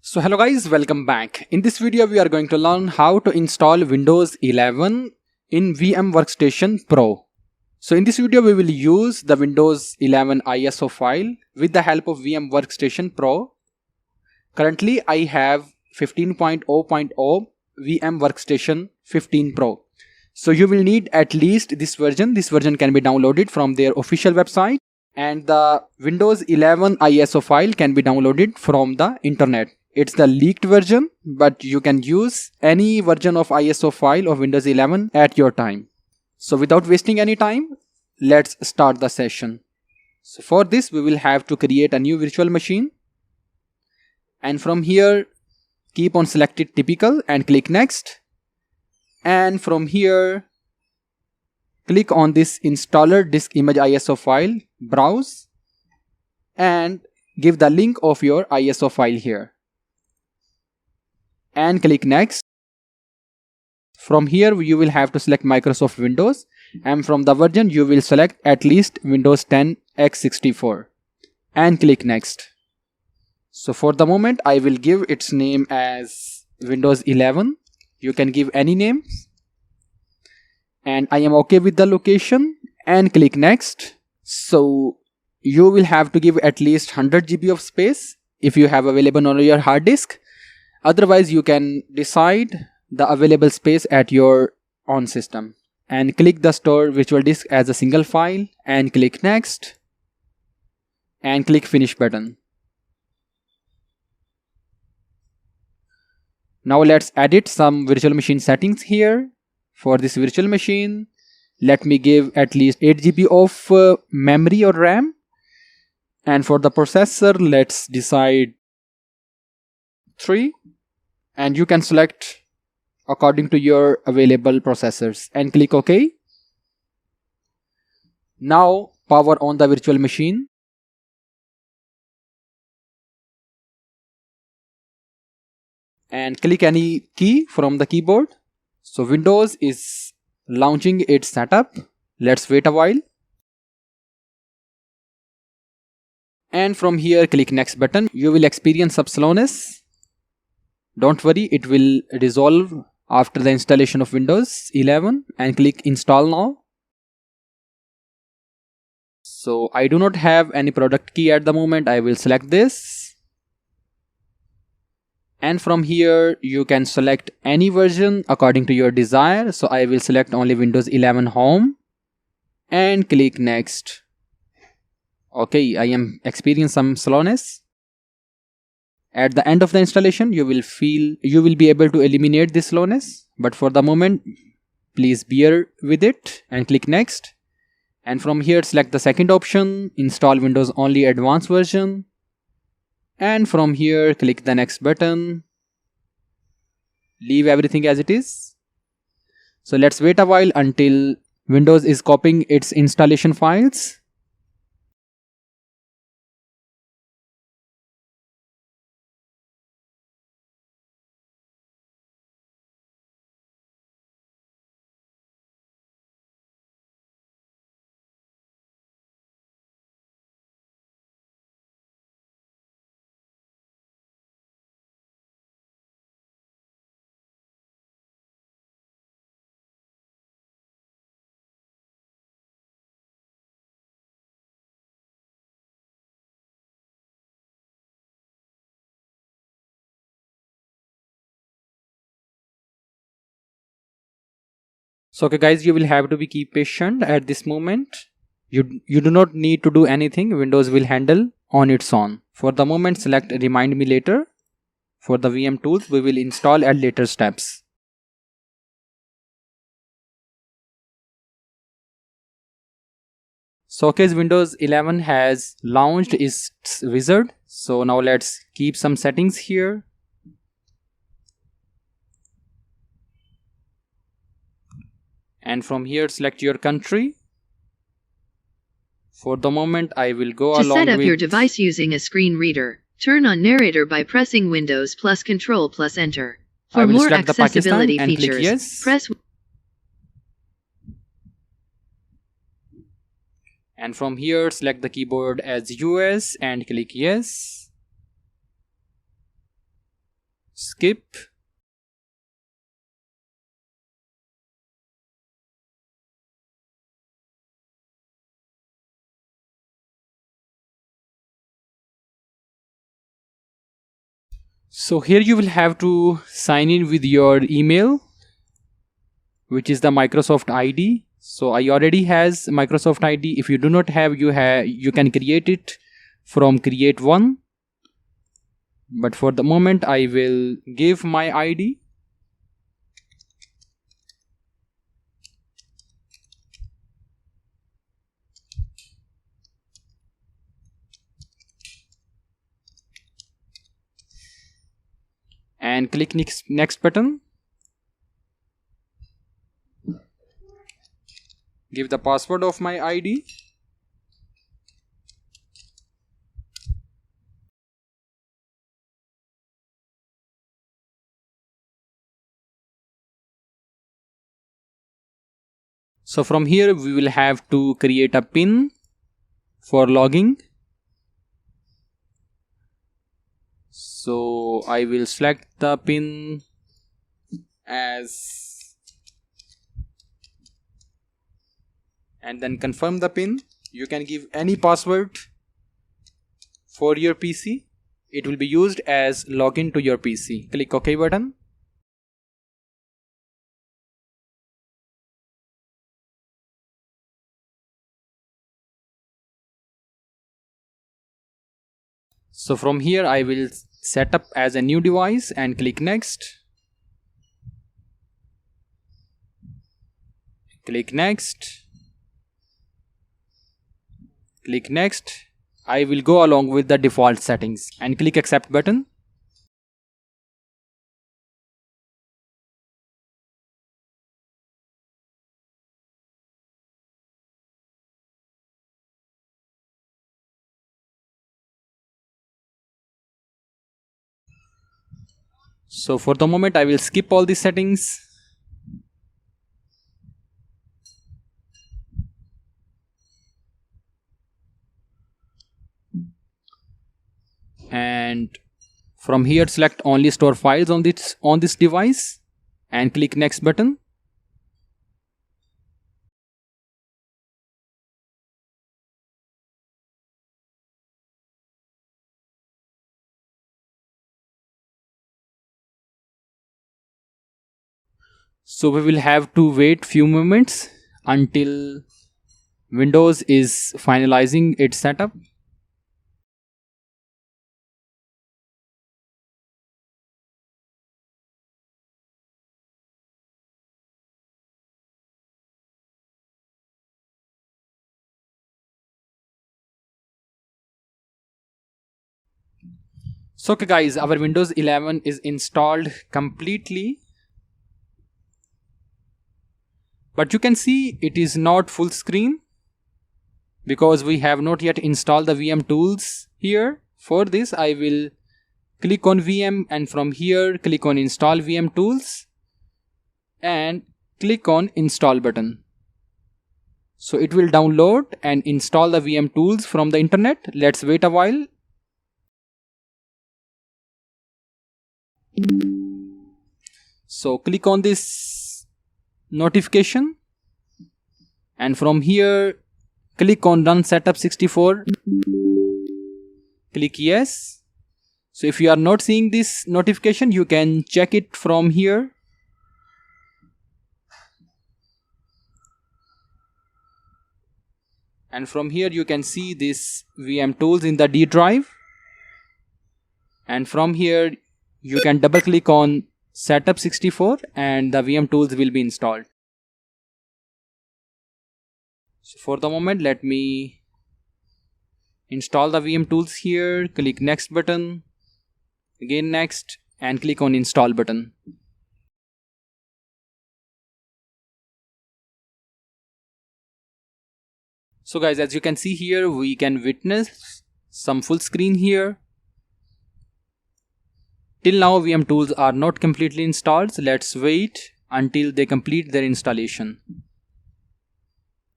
So hello guys, welcome back. In this video we are going to learn how to install Windows 11 in VM Workstation Pro. So in this video we will use the Windows 11 ISO file with the help of VM Workstation Pro. Currently I have 15.0.0 VM Workstation 15 Pro. So you will need at least this version. This version can be downloaded from their official website, and the Windows 11 ISO file can be downloaded from the internet. It's the leaked version, but you can use any version of ISO file of Windows 11 at your time. So without wasting any time, let's start the session. So for this, we will have to create a new virtual machine. And from here, keep on selected typical and click next. And from here, click on this installer disk image ISO file, browse, and give the link of your ISO file here. And click next. From here you will have to select Microsoft Windows, and from the version you will select at least Windows 10 x64 and click next. So for the moment I will give its name as Windows 11. You can give any name, and I am okay with the location and click next. So you will have to give at least 100 GB of space if you have available on your hard disk. Otherwise, you can decide the available space at your own system. And click the store virtual disk as a single file and click next. And click finish button. Now let's edit some virtual machine settings here. For this virtual machine, let me give at least 8 GB of memory or RAM. And for the processor, let's decide 3. And you can select according to your available processors and click OK. Now power on the virtual machine. And click any key from the keyboard. So Windows is launching its setup. Let's wait a while. And from here click next button. You will experience some slowness. Don't worry, it will resolve after the installation of Windows 11, and click install now. So I do not have any product key at the moment. I will select this. And from here you can select any version according to your desire. So I will select only Windows 11 Home and click next. Okay, I am experiencing some slowness. At the end of the installation, you will be able to eliminate this slowness. But for the moment, please bear with it and click next. And from here, select the second option, install Windows Only Advanced Version. And from here, click the next button. Leave everything as it is. So let's wait a while until Windows is copying its installation files. So okay guys, you will have to keep patient at this moment. You do not need to do anything. Windows will handle on its own. For the moment, select remind me later. For the VM tools, we will install at later steps. So okay, Windows 11 has launched its wizard. So now let's keep some settings here. And from here select your country. For the moment I will go along with... To set up your device using a screen reader, turn on narrator by pressing Windows plus Control plus Enter. For more accessibility features, press... And from here select the keyboard as US and click yes. skip, so here you will have to sign in with your email, which is the Microsoft ID. So I already has Microsoft ID. If you do not have, you can create it from create one. But for the moment I will give my ID. And click next button. Give the password of my ID. So from here we will have to create a PIN for logging. So I will select the PIN as, and then confirm the PIN. You can give any password for your PC. It will be used as login to your PC. Click OK button. So from here I will set up as a new device and click next. Click next. Click next. I will go along with the default settings and click accept button. So for the moment I will skip all the settings. And from here select only store files on this device and click next button. So we will have to wait few moments until Windows is finalizing its setup. So okay guys, our Windows 11 is installed completely. But you can see it is not full screen because we have not yet installed the VM tools here. For this I will click on VM and from here click on install VM tools and click on install button. So it will download and install the VM tools from the internet. Let's wait a while. So click on this notification and from here click on run setup 64. Click yes. So if you are not seeing this notification, you can check it from here. And from here you can see this VM tools in the D drive. And from here you can double click on setup 64 and the VM tools will be installed. So for the moment let me install the VM tools here. Click next button, again next, and click on install button. So guys, as you can see here, we can witness some full screen here. Till now VM tools are not completely installed, so let's wait until they complete their installation.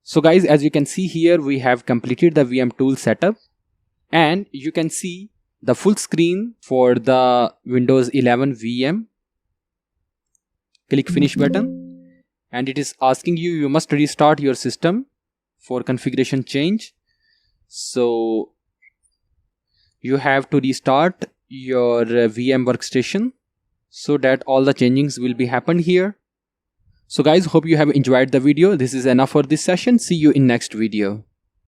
So guys, as you can see here, we have completed the VM tool setup and you can see the full screen for the Windows 11 VM. Click finish button, and it is asking you must restart your system for configuration change. So you have to restart your VM workstation so that all the changings will be happened here. So guys, hope you have enjoyed the video. This is enough for this session. See you in next video.